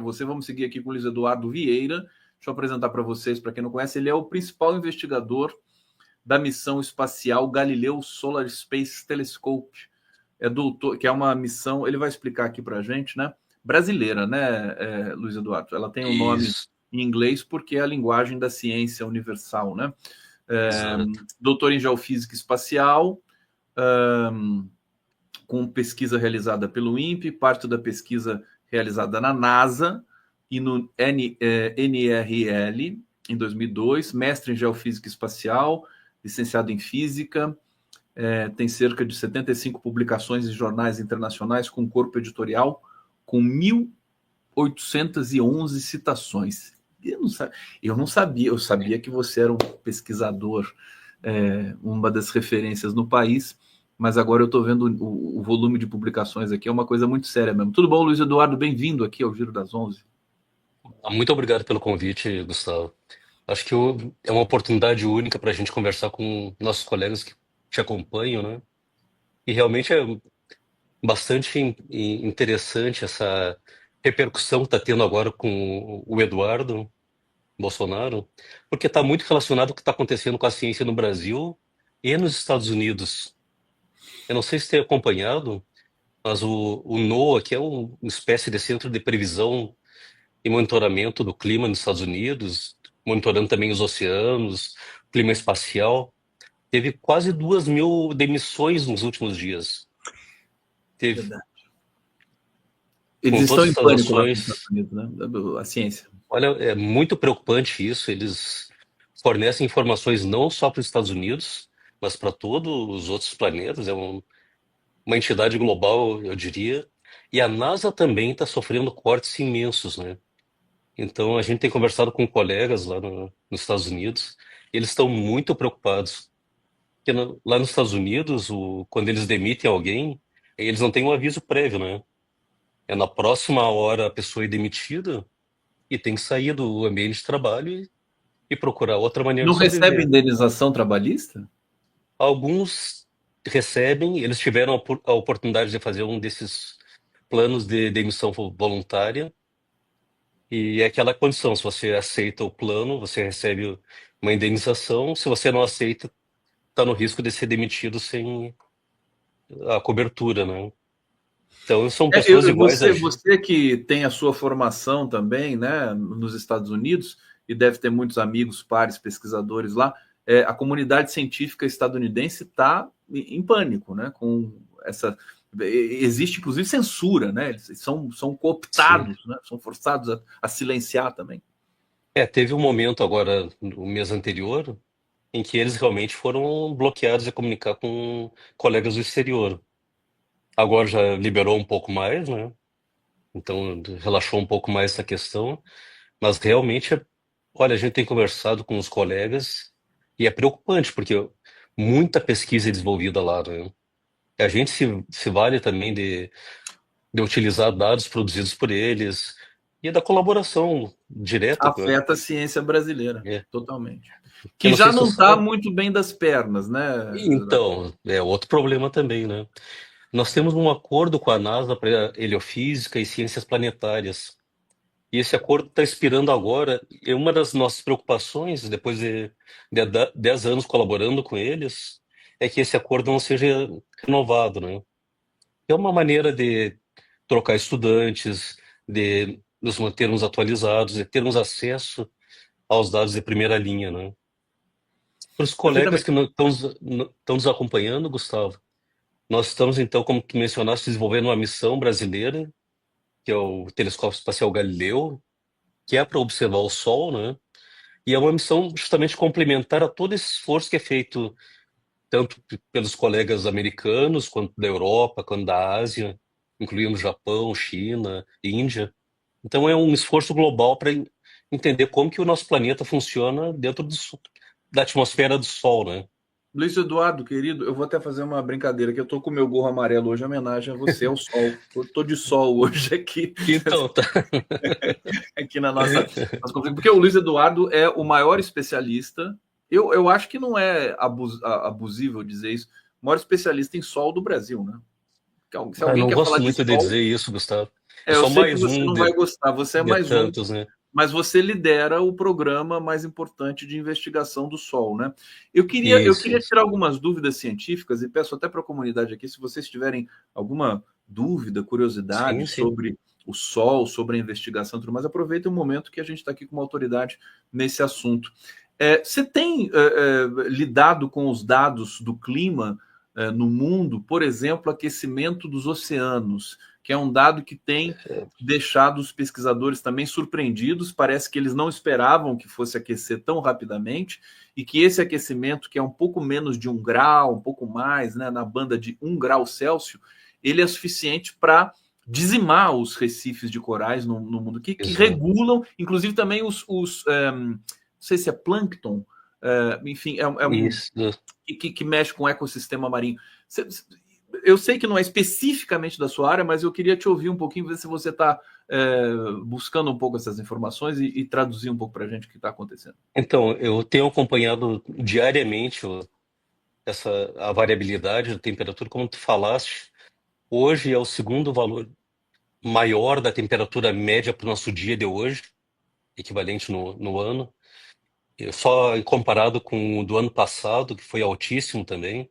para você. Vamos seguir aqui com o Luiz Eduardo Vieira. Deixa eu apresentar para vocês, para quem não conhece, ele é o principal investigador da missão espacial Galileu Solar Space Telescope. É doutor, que é uma missão, ele vai explicar aqui para a gente, né? Brasileira, né, Luiz Eduardo? Ela tem um nome em inglês porque é a linguagem da ciência universal, né? Doutor em Geofísica Espacial, com pesquisa realizada pelo INPE, parte da pesquisa realizada na NASA e no NRL em 2002, mestre em Geofísica Espacial, licenciado em Física, tem cerca de 75 publicações em jornais internacionais com corpo editorial com 1.811 citações. Eu não sabia, eu sabia que você era um pesquisador, uma das referências no país, mas agora eu estou vendo o volume de publicações aqui, é uma coisa muito séria mesmo. Tudo bom, Luiz Eduardo? Bem-vindo aqui ao Giro das 11. Muito obrigado pelo convite, Gustavo. Acho que é uma oportunidade única para a gente conversar com nossos colegas que te acompanham, né? E realmente é bastante interessante essa repercussão que está tendo agora com o Eduardo Bolsonaro, porque está muito relacionado com o que está acontecendo com a ciência no Brasil e nos Estados Unidos. Eu não sei se tem acompanhado, mas o NOAA, que é uma espécie de centro de previsão e monitoramento do clima nos Estados Unidos, monitorando também os oceanos, clima espacial, teve quase 2.000 demissões nos últimos dias. Teve, Verdade. Eles com estão todas em essas pânico lá nos Estados ações. Unidos, né? A ciência. Olha, é muito preocupante isso. Eles fornecem informações não só para os Estados Unidos, mas para todos os outros planetas. É uma entidade global, eu diria. E a NASA também está sofrendo cortes imensos, né? Então, a gente tem conversado com colegas lá nos Estados Unidos, eles estão muito preocupados. Porque lá nos Estados Unidos, quando eles demitem alguém, eles não têm um aviso prévio, né? É na próxima hora a pessoa é demitida e tem que sair do ambiente de trabalho e procurar outra maneira Não de recebe sobreviver. indenização trabalhista? Alguns recebem, eles tiveram a oportunidade de fazer um desses planos de demissão voluntária, e é aquela condição: se você aceita o plano, você recebe uma indenização; se você não aceita, está no risco de ser demitido sem a cobertura, né? Então, são pessoas iguais a gente. Você que tem a sua formação também, né, nos Estados Unidos, e deve ter muitos amigos, pares, pesquisadores lá, a comunidade científica estadunidense está em pânico, né, com essa... Existe, inclusive, censura, né, eles são Sim. cooptados, né, são forçados a silenciar também. Teve um momento agora, no mês anterior, em que eles realmente foram bloqueados de comunicar com colegas do exterior. Agora já liberou um pouco mais, né? Então relaxou um pouco mais essa questão, mas realmente, olha, a gente tem conversado com os colegas e é preocupante, porque muita pesquisa é desenvolvida lá, né? A gente se vale também de utilizar dados produzidos por eles e da colaboração direta com. Afeta a ciência brasileira, É. totalmente. Eu Que não sei já se não você está sabe. muito bem das pernas, né? Então, é outro problema também, né? Nós temos um acordo com a NASA para heliofísica e ciências planetárias. E esse acordo está expirando agora. E uma das nossas preocupações, depois de 10 anos colaborando com eles, é que esse acordo não seja renovado, né? É uma maneira de trocar estudantes, de nos mantermos atualizados, de termos acesso aos dados de primeira linha, né? Para os colegas Perfeitamente. que não estão nos acompanhando, Gustavo, nós estamos, então, como tu mencionaste, desenvolvendo uma missão brasileira, que é o Telescópio Espacial Galileu, que é para observar o Sol, né? E é uma missão justamente complementar a todo esse esforço que é feito tanto pelos colegas americanos, quanto da Europa, quanto da Ásia, incluindo Japão, China, Índia. Então é um esforço global para entender como que o nosso planeta funciona dentro da atmosfera do Sol, né? Luiz Eduardo, querido, eu vou até fazer uma brincadeira, que eu tô com o meu gorro amarelo hoje, em homenagem a você, ao sol. Eu tô de sol hoje aqui, Então, tá. aqui na nossa conferência, porque o Luiz Eduardo é o maior especialista, eu acho que não é abusível dizer isso, o maior especialista em sol do Brasil, né? Se Eu alguém não quer falar gosto de muito de sol, dizer isso, Gustavo. É Eu só sei que mais você um não vai gostar, você é de mais um, tantos, né? mas você lidera o programa mais importante de investigação do Sol, né? Eu Isso, queria isso. tirar algumas dúvidas científicas e peço até para a comunidade aqui, se vocês tiverem alguma dúvida, curiosidade Sim, sim. sobre o Sol, sobre a investigação e tudo mais, aproveita o momento que a gente está aqui com uma autoridade nesse assunto. Você tem lidado com os dados do clima no mundo, por exemplo, aquecimento dos oceanos, que é um dado que tem deixado os pesquisadores também surpreendidos. Parece que eles não esperavam que fosse aquecer tão rapidamente e que esse aquecimento, que é um pouco menos de 1 grau, um pouco mais, né, na banda de 1 grau Celsius, ele é suficiente para dizimar os recifes de corais no mundo, que Exato. regulam, inclusive também não sei se é plâncton, enfim, Isso. que mexe com o ecossistema marinho. Eu sei que não é especificamente da sua área, mas eu queria te ouvir um pouquinho, ver se você está buscando um pouco essas informações e traduzir um pouco para a gente o que está acontecendo. Então, eu tenho acompanhado diariamente a variabilidade da temperatura, como tu falaste. Hoje é o segundo valor maior da temperatura média para o nosso dia de hoje, equivalente no ano. Só comparado com o do ano passado, que foi altíssimo também.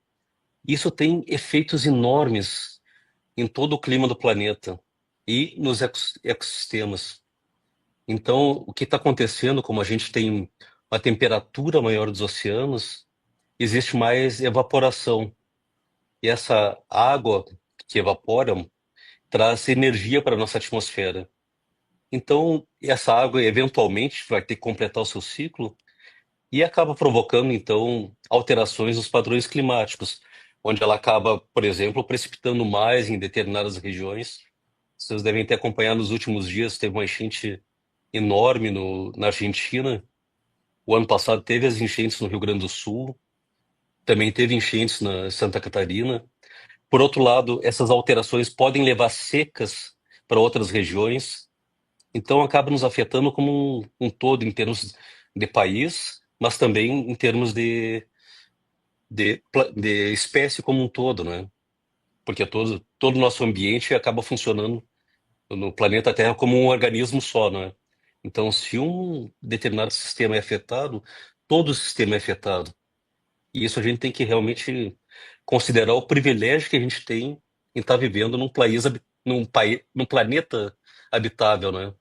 Isso tem efeitos enormes em todo o clima do planeta e nos ecossistemas. Então, o que está acontecendo, como a gente tem uma temperatura maior dos oceanos, existe mais evaporação. E essa água que evapora traz energia para a nossa atmosfera. Então, essa água eventualmente vai ter que completar o seu ciclo e acaba provocando, então, alterações nos padrões climáticos, onde ela acaba, por exemplo, precipitando mais em determinadas regiões. Vocês devem ter acompanhado nos últimos dias, teve uma enchente enorme na Argentina. O ano passado teve as enchentes no Rio Grande do Sul, também teve enchentes na Santa Catarina. Por outro lado, essas alterações podem levar secas para outras regiões, então acaba nos afetando como um todo em termos de país, mas também em termos de espécie como um todo, né? Porque todo o nosso ambiente acaba funcionando no planeta Terra como um organismo só, né? Então, se um determinado sistema é afetado, todo o sistema é afetado. E isso a gente tem que realmente considerar o privilégio que a gente tem em estar vivendo num planeta habitável, né?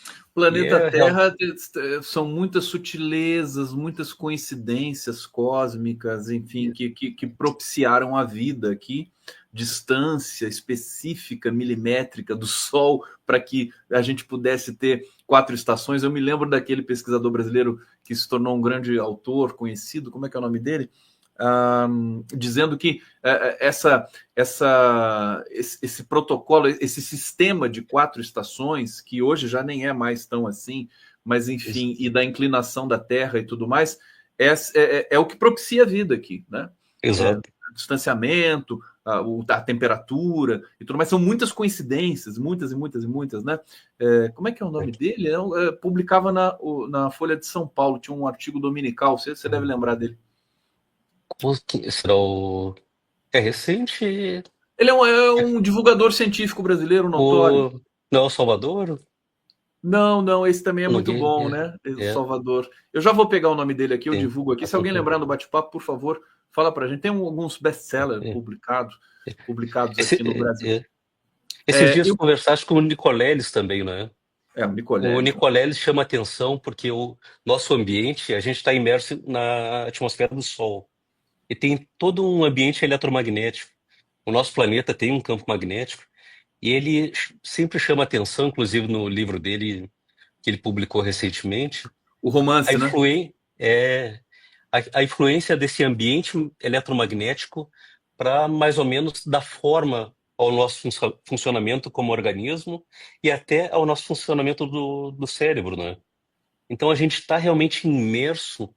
E Planeta é real. Terra são muitas sutilezas, muitas coincidências cósmicas, enfim, que propiciaram a vida aqui, distância específica, milimétrica do Sol, para que a gente pudesse ter 4 estações. Eu me lembro daquele pesquisador brasileiro que se tornou um grande autor, conhecido, como é que é o nome dele? Dizendo que esse protocolo, esse sistema de 4 estações, que hoje já nem é mais tão assim, mas enfim, e da inclinação da Terra e tudo mais, é o que propicia a vida aqui, né? É, Exato. distanciamento, a temperatura e tudo mais, são muitas coincidências, muitas e muitas e muitas, né? Como é que é o nome dele? Publicava na Folha de São Paulo, tinha um artigo dominical, você deve lembrar dele. Será o. É recente? Ele é um divulgador científico brasileiro notório. O. Não, é o Salvador? Não, não, esse também é muito Nogueira? bom, né? O É, Salvador. Eu já vou pegar o nome dele aqui, eu sim. divulgo aqui. Tá Se alguém tranquilo. lembrar no bate-papo, por favor, fala pra gente. Tem alguns best-sellers É. publicados Esse, aqui no Brasil. é, Esses dias Eu, conversaste com o Nicoleles também, né? o O Nicoleles. Nicoleles chama atenção porque o nosso ambiente, a gente está imerso na atmosfera do Sol. E tem todo um ambiente eletromagnético. O nosso planeta tem um campo magnético e ele sempre chama atenção, inclusive no livro dele, que ele publicou recentemente, O a, romance, né? influen é, a influência desse ambiente eletromagnético para mais ou menos dar forma ao nosso funcionamento como organismo e até ao nosso funcionamento do cérebro, né? Então a gente está realmente imerso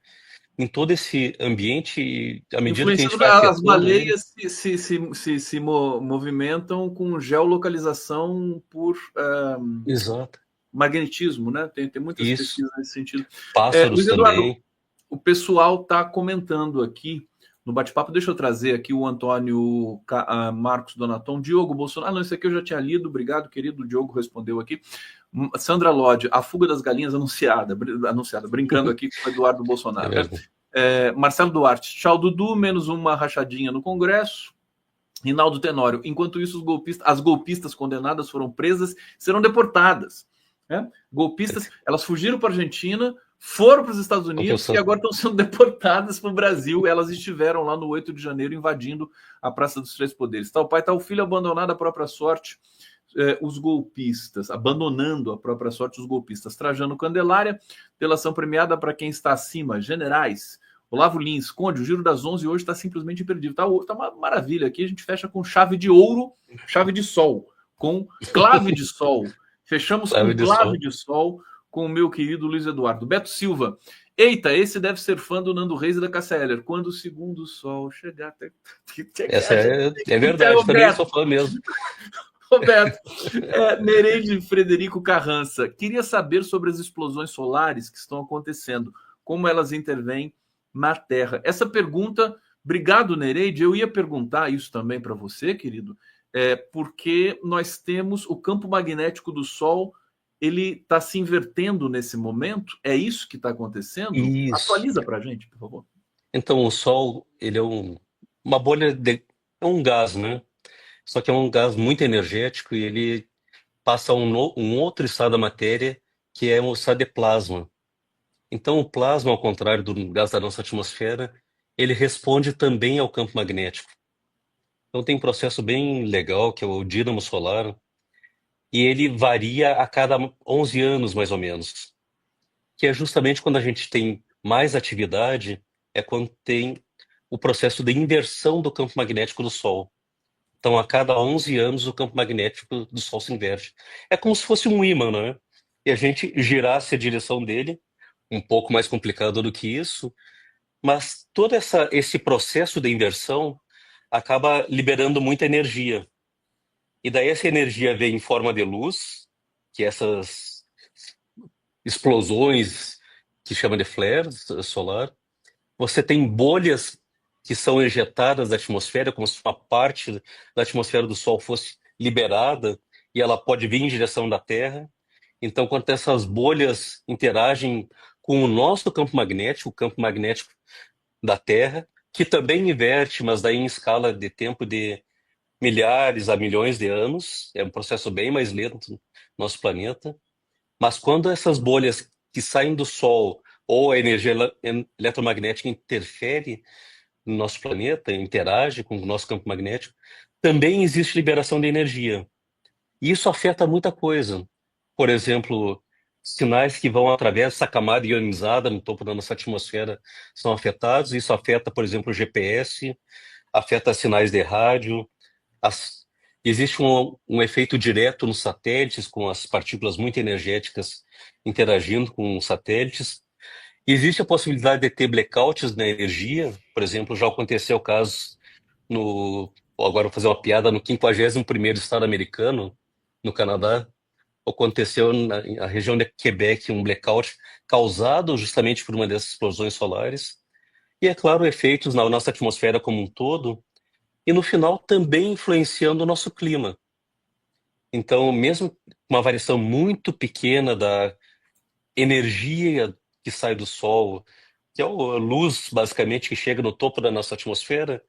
em todo esse ambiente e à medida que a gente Influenciando vai as afetando ele, baleias se movimentam com geolocalização por exato. magnetismo, né? Tem muitas Isso. pesquisas nesse sentido. Pássaros Luiz Eduardo, também. o pessoal está comentando aqui no bate-papo. Deixa eu trazer aqui o Antônio Marcos Donaton. Diogo Bolsonaro. Não, esse aqui eu já tinha lido. Obrigado, querido. O Diogo respondeu aqui. Sandra Lodge, a fuga das galinhas anunciada, brincando aqui com o Eduardo Bolsonaro. Marcelo Duarte, tchau, Dudu, menos uma rachadinha no Congresso. Rinaldo Tenório, enquanto isso, as golpistas condenadas foram presas, serão deportadas. Golpistas, elas fugiram para a Argentina, foram para os Estados Unidos e agora estão sendo deportadas para o Brasil. Elas estiveram lá no 8 de janeiro invadindo a Praça dos Três Poderes. Tal pai, tal filho, abandonado à própria sorte. Os golpistas, abandonando a própria sorte, os golpistas. Trajano Candelária, delação premiada para quem está acima, generais. Olavo Lins, Conde, o Giro das 11 hoje está simplesmente imperdível. Tá uma maravilha aqui, a gente fecha com chave de ouro, chave de sol, com clave de sol. Fechamos com clave de sol com o meu querido Luiz Eduardo. Beto Silva, eita, esse deve ser fã do Nando Reis e da Cássia Eller. Quando o segundo sol chegar... Essa é verdade, também sou fã mesmo. Roberto, Nereide Frederico Carrança, queria saber sobre as explosões solares que estão acontecendo, como elas intervêm na Terra. Essa pergunta, obrigado, Nereide, eu ia perguntar isso também para você, querido, porque nós temos o campo magnético do Sol, ele está se invertendo nesse momento, é isso que está acontecendo? Isso. Atualiza para a gente, por favor. Então, o Sol, ele é uma bolha, é um gás, né? Só que é um gás muito energético e ele passa a um outro estado da matéria, que é o estado de plasma. Então, o plasma, ao contrário do gás da nossa atmosfera, ele responde também ao campo magnético. Então, tem um processo bem legal, que é o dínamo solar, e ele varia a cada 11 anos, mais ou menos. Que é justamente quando a gente tem mais atividade, é quando tem o processo de inversão do campo magnético do Sol. Então, a cada 11 anos, o campo magnético do Sol se inverte. É como se fosse um ímã, né? E a gente girasse a direção dele, um pouco mais complicado do que isso, mas todo esse processo de inversão acaba liberando muita energia. E daí essa energia vem em forma de luz, que essas explosões que chama de flare solar. Você tem bolhas que são ejetadas da atmosfera, como se uma parte da atmosfera do Sol fosse liberada e ela pode vir em direção da Terra. Então, quando essas bolhas interagem com o nosso campo magnético, o campo magnético da Terra, que também inverte, mas daí em escala de tempo de milhares a milhões de anos, é um processo bem mais lento no nosso planeta. Mas quando essas bolhas que saem do Sol ou a energia eletromagnética interfere no nosso planeta, interage com o nosso campo magnético, também existe liberação de energia. E isso afeta muita coisa. Por exemplo, sinais que vão através dessa camada ionizada no topo da nossa atmosfera são afetados. Isso afeta, por exemplo, o GPS, afeta sinais de rádio. Existe um efeito direto nos satélites, com as partículas muito energéticas interagindo com os satélites. Existe a possibilidade de ter blackouts na energia. Por exemplo, já aconteceu o caso agora vou fazer uma piada, no 51º estado americano, no Canadá, aconteceu na região de Quebec um blackout causado justamente por uma dessas explosões solares. E, é claro, efeitos na nossa atmosfera como um todo, e no final também influenciando o nosso clima. Então, mesmo uma variação muito pequena da energia que sai do Sol, que é a luz, basicamente, que chega no topo da nossa atmosfera,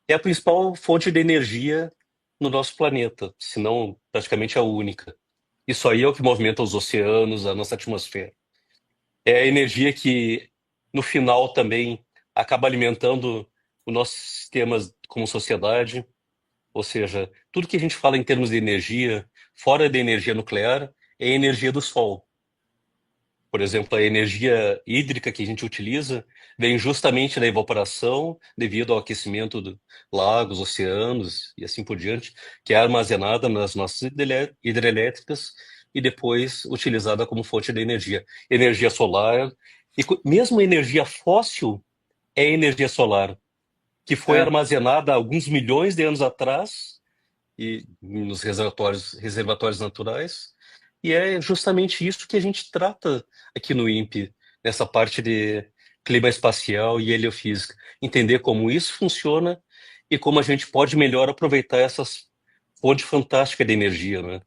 é a principal fonte de energia no nosso planeta, se não praticamente a única. Isso aí é o que movimenta os oceanos, a nossa atmosfera. É a energia que, no final, também acaba alimentando o nosso sistema como sociedade. Ou seja, tudo que a gente fala em termos de energia, fora da energia nuclear, é a energia do Sol. Por exemplo, a energia hídrica que a gente utiliza vem justamente da evaporação devido ao aquecimento dos lagos, oceanos e assim por diante, que é armazenada nas nossas hidrelétricas e depois utilizada como fonte de energia. Energia solar, e mesmo energia fóssil é energia solar, que foi armazenada há alguns milhões de anos atrás e nos reservatórios naturais. E é justamente isso que a gente trata aqui no INPE, nessa parte de clima espacial e heliofísica. Entender como isso funciona e como a gente pode melhor aproveitar essas fontes fantásticas de energia, né?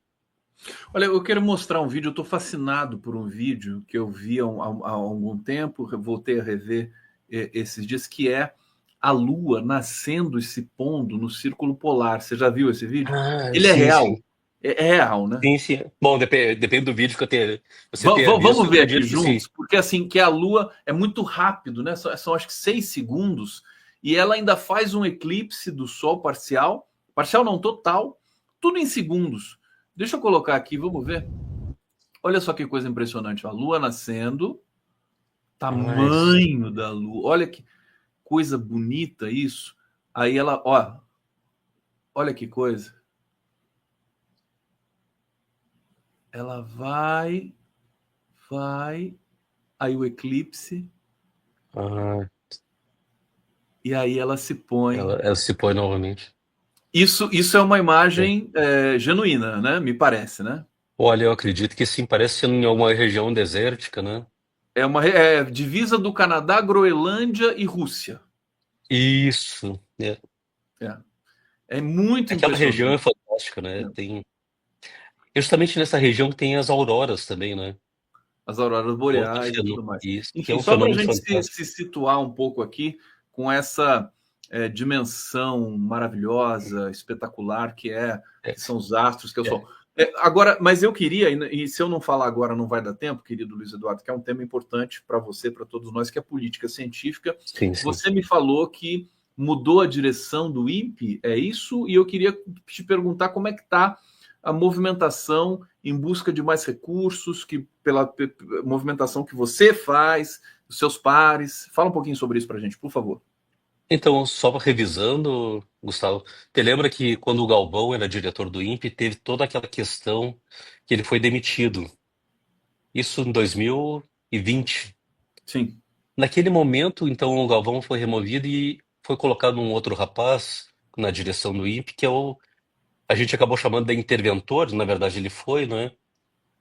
Olha, eu quero mostrar um vídeo. Eu estou fascinado por um vídeo que eu vi há algum tempo, voltei a rever esses dias, que é a Lua nascendo e se pondo no Círculo Polar. Você já viu esse vídeo? Ah, Ele é sim, real. sim. É real, né? Sim, sim. Bom, depende do vídeo que você tenha visto, Vamos eu ver aqui acredito que sim. juntos, porque assim, que a Lua é muito rápido, né? São acho que 6 segundos, e ela ainda faz um eclipse do Sol parcial, parcial não, total, tudo em segundos. Deixa eu colocar aqui, vamos ver. Olha só que coisa impressionante, a Lua nascendo, Ah, tamanho da Lua, olha que coisa bonita isso. Aí ela, ó, olha que coisa. Ela vai, aí o eclipse, ah, e aí ela se põe. ela se põe novamente. Isso é uma É. imagem genuína, né? Me parece, né? Olha, eu acredito que sim, parece ser em alguma região desértica, né? É divisa do Canadá, Groenlândia e Rússia. Isso. É. É, é muito Aquela região é impressionante. fantástica, né? Né? É justamente nessa região que tem as auroras também, né? As auroras Outro boreais e tudo fenômeno, mais. isso, que é Enfim, um só para a fenômeno gente fantástico. se situar um pouco aqui com essa dimensão maravilhosa, espetacular É, que são os astros, que eu sou. é. Agora, mas eu queria, e se eu não falar agora não vai dar tempo, querido Luiz Eduardo, que é um tema importante para você, para todos nós, que é a política científica. Sim, sim. Você me falou que mudou a direção do INPE, é isso? E eu queria te perguntar como é que está a movimentação em busca de mais recursos, que pela movimentação que você faz, os seus pares. Fala um pouquinho sobre isso para a gente, por favor. Então, só revisando, Gustavo, te lembra que quando o Galvão era diretor do INPE, teve toda aquela questão que ele foi demitido. Isso em 2020. Sim. Naquele momento, então, o Galvão foi removido e foi colocado um outro rapaz na direção do INPE, que é a gente acabou chamando de interventor, na verdade ele foi, né?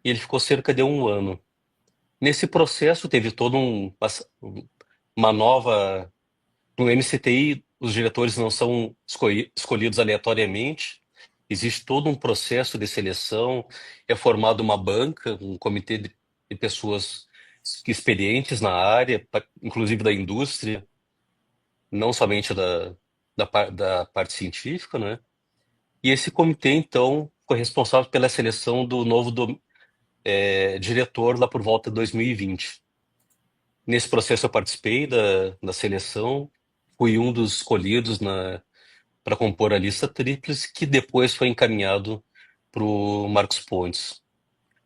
E ele ficou cerca de um ano. Nesse processo teve todo uma nova. No MCTI, os diretores não são escolhidos aleatoriamente. Existe todo um processo de seleção. É formada uma banca, um comitê de pessoas experientes na área, inclusive da indústria, não somente da parte científica, né? E esse comitê, então, foi responsável pela seleção do novo diretor lá por volta de 2020. Nesse processo eu participei da seleção, fui um dos escolhidos para compor a lista tríplice, que depois foi encaminhado para o Marcos Pontes.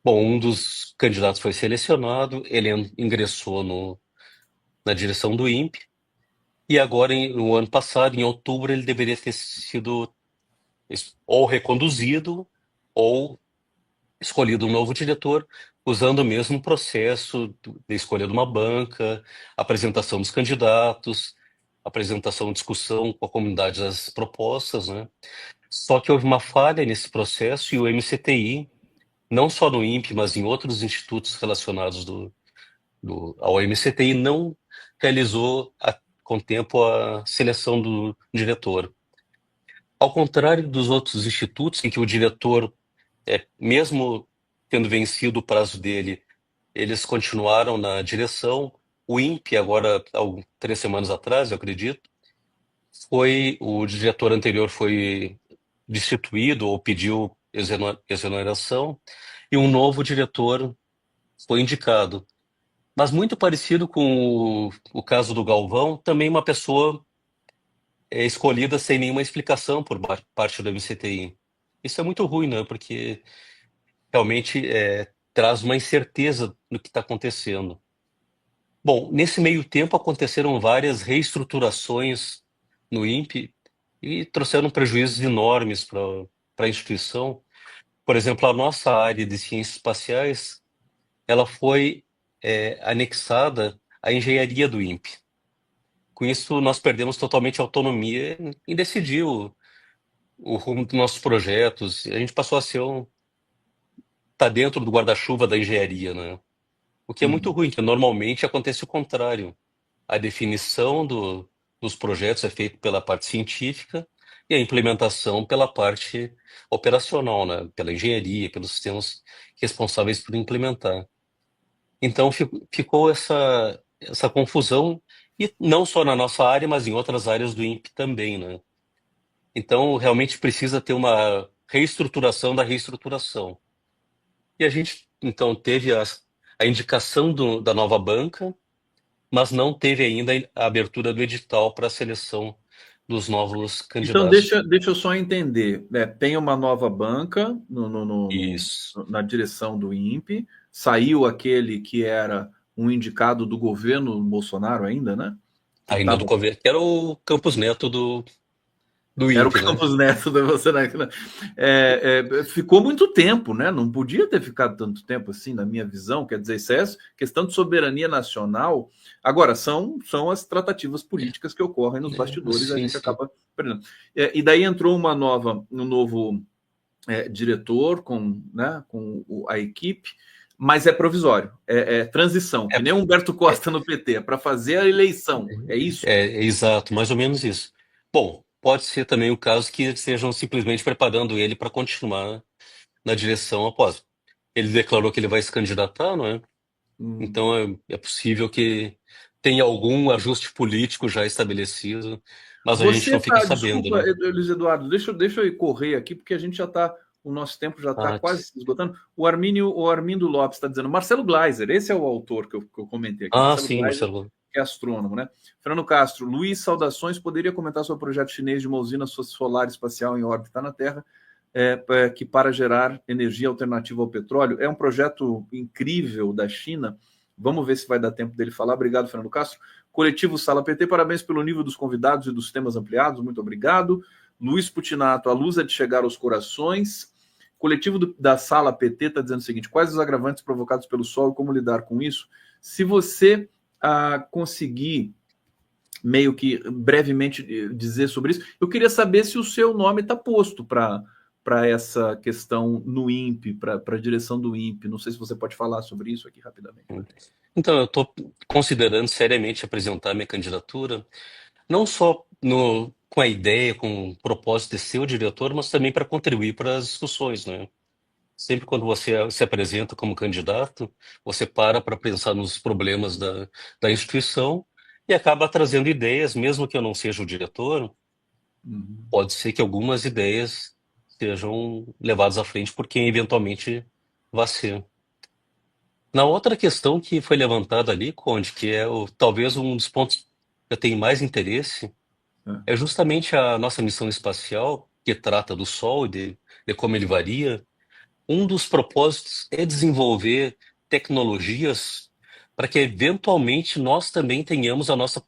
Bom, um dos candidatos foi selecionado, ele ingressou na direção do INPE, e agora, no ano passado, em outubro, ele deveria ter sido ou reconduzido ou escolhido um novo diretor, usando o mesmo processo de escolha de uma banca, apresentação dos candidatos, apresentação, discussão com a comunidade das propostas, né? Só que houve uma falha nesse processo e o MCTI, não só no INPE, mas em outros institutos relacionados ao MCTI, não realizou com tempo a seleção do diretor. Ao contrário dos outros institutos, em que o diretor, mesmo tendo vencido o prazo dele, eles continuaram na direção. O INPE, agora, há 3 semanas atrás, eu acredito, o diretor anterior foi destituído ou pediu exoneração, e um novo diretor foi indicado. Mas muito parecido com o caso do Galvão, também uma pessoa escolhida sem nenhuma explicação por parte do MCTI. Isso é muito ruim, né? Porque realmente traz uma incerteza do que está acontecendo. Bom, nesse meio tempo aconteceram várias reestruturações no INPE e trouxeram prejuízos enormes para a instituição. Por exemplo, a nossa área de ciências espaciais, ela foi anexada à engenharia do INPE. Com isso, nós perdemos totalmente a autonomia em decidir o rumo dos nossos projetos. A gente passou a tá dentro do guarda-chuva da engenharia, né? O que é muito Uhum. ruim, que normalmente acontece o contrário. a definição dos projetos é feita pela parte científica e a implementação pela parte operacional, né? Pela engenharia, pelos sistemas responsáveis por implementar. Então ficou essa confusão, e não só na nossa área, mas em outras áreas do INPE também, né? Então realmente precisa ter uma reestruturação da reestruturação. E a gente então teve a indicação da nova banca, mas não teve ainda a abertura do edital para a seleção dos novos Então, candidatos. deixa eu só entender, né? Tem uma nova banca Isso. na direção do INPE, saiu aquele que era um indicado do governo Bolsonaro ainda, né? Que Ainda do estava. governo, que era o Campos Neto do Era o INPE, né? Campos Neto da você, né? Ficou muito tempo, né? Não podia ter ficado tanto tempo assim, na minha visão. Quer dizer, isso é questão de soberania nacional. Agora, são as tratativas políticas que ocorrem nos bastidores, a Sim, gente sim. acaba aprendendo. E daí entrou um novo diretor com a equipe, mas é provisório, é transição, É, que nem o Humberto é, Costa no PT, é para fazer a eleição, é isso? é exato, mais ou menos isso. Bom, pode ser também o caso que estejam simplesmente preparando ele para continuar na direção após. Ele declarou que ele vai se candidatar, não é? Hum. Então é possível que tenha algum ajuste político já estabelecido, mas a gente Você não fica tá, sabendo, desculpa, né? Luiz Eduardo, deixa eu correr aqui, porque a gente já está, o nosso tempo já está Ah, quase se esgotando. O Armindo Lopes está dizendo, Marcelo Gleiser, esse é o autor que eu comentei aqui, Marcelo sim, Gleiser, Marcelo. que é astrônomo, né? Fernando Castro, Luiz, saudações, poderia comentar sobre o projeto chinês de uma usina solar espacial em órbita na Terra, que para gerar energia alternativa ao petróleo, é um projeto incrível da China, vamos ver se vai dar tempo dele falar. Obrigado, Fernando Castro. Coletivo Sala PT, parabéns pelo nível dos convidados e dos temas ampliados, muito obrigado. Luiz Putinato, a luz é de chegar aos corações. Coletivo da Sala PT está dizendo o seguinte: quais os agravantes provocados pelo Sol e como lidar com isso? Se você conseguir meio que brevemente dizer sobre isso, eu queria saber se o seu nome está posto para essa questão no INPE, para a direção do INPE. Não sei se você pode falar sobre isso aqui rapidamente. Então, eu estou considerando seriamente apresentar minha candidatura, não só com a ideia, com o propósito de ser o diretor, mas também para contribuir para as discussões, né? Sempre quando você se apresenta como candidato, você para pensar nos problemas da instituição e acaba trazendo ideias, mesmo que eu não seja o diretor, Uhum. pode ser que algumas ideias sejam levadas à frente por quem eventualmente vai ser. Na outra questão que foi levantada ali, Conde, que é talvez um dos pontos que eu tenho mais interesse, É. é justamente a nossa missão espacial, que trata do Sol e de como ele varia. Um dos propósitos é desenvolver tecnologias para que, eventualmente, nós também tenhamos a nossa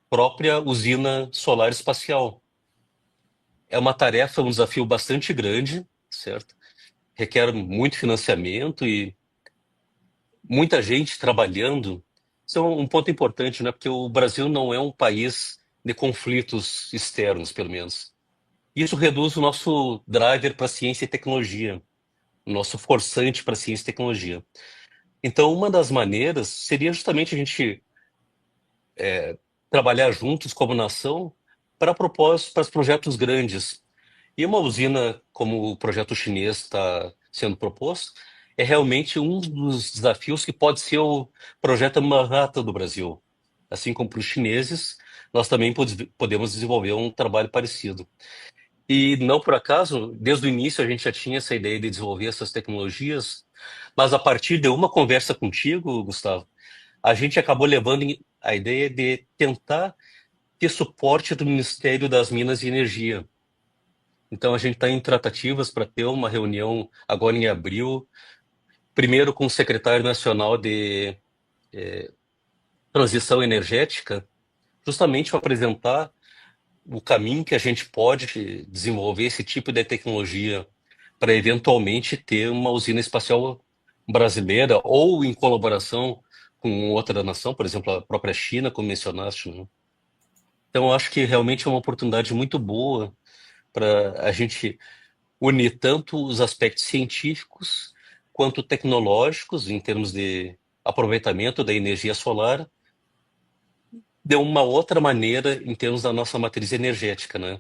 própria usina solar espacial. É uma tarefa, um desafio bastante grande, certo? Requer muito financiamento e muita gente trabalhando. Isso é um ponto importante, né? Porque o Brasil não é um país de conflitos externos, pelo menos. Isso reduz o nosso driver para ciência e tecnologia, o nosso forçante para ciência e tecnologia. Então, uma das maneiras seria justamente a gente trabalhar juntos como nação para propósitos, para os projetos grandes. E uma usina como o projeto chinês está sendo proposto é realmente um dos desafios que pode ser o projeto Manhattan do Brasil. Assim como para os chineses, nós também podemos desenvolver um trabalho parecido. E não por acaso, desde o início a gente já tinha essa ideia de desenvolver essas tecnologias, mas a partir de uma conversa contigo, Gustavo, a gente acabou levando a ideia de tentar ter suporte do Ministério das Minas e Energia. Então a gente está em tratativas para ter uma reunião agora em abril, primeiro com o secretário nacional de transição energética, justamente para apresentar o caminho que a gente pode desenvolver esse tipo de tecnologia para eventualmente ter uma usina espacial brasileira ou em colaboração com outra nação, por exemplo, a própria China, como mencionaste, né? Então, eu acho que realmente é uma oportunidade muito boa para a gente unir tanto os aspectos científicos quanto tecnológicos, em termos de aproveitamento da energia solar, deu uma outra maneira em termos da nossa matriz energética, né?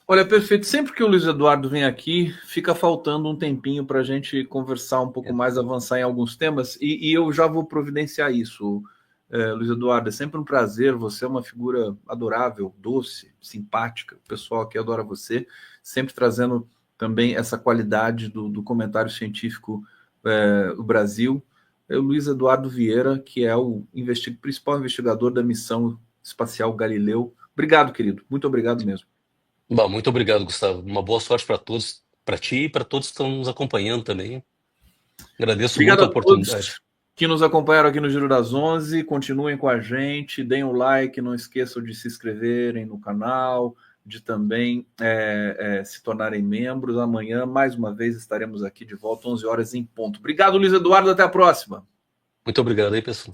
Olha, perfeito. Sempre que o Luiz Eduardo vem aqui, fica faltando um tempinho para a gente conversar um pouco É. mais, avançar em alguns temas, e eu já vou providenciar isso. Luiz Eduardo, é sempre um prazer. Você é uma figura adorável, doce, simpática. O pessoal aqui adora você, sempre trazendo também essa qualidade do comentário científico do Brasil. É o Luiz Eduardo Vieira, que é o principal investigador da missão espacial Galileu. Obrigado, querido. Muito obrigado mesmo. Bom, muito obrigado, Gustavo. Uma boa sorte para todos, para ti e para todos que estão nos acompanhando também. Agradeço Obrigado muito a a todos oportunidade. que nos acompanharam aqui no Giro das 11. Continuem com a gente, deem o like, não esqueçam de se inscreverem no canal, de também se tornarem membros. Amanhã, mais uma vez, estaremos aqui de volta, 11 horas em ponto. Obrigado, Luiz Eduardo. Até a próxima. Muito obrigado aí, pessoal.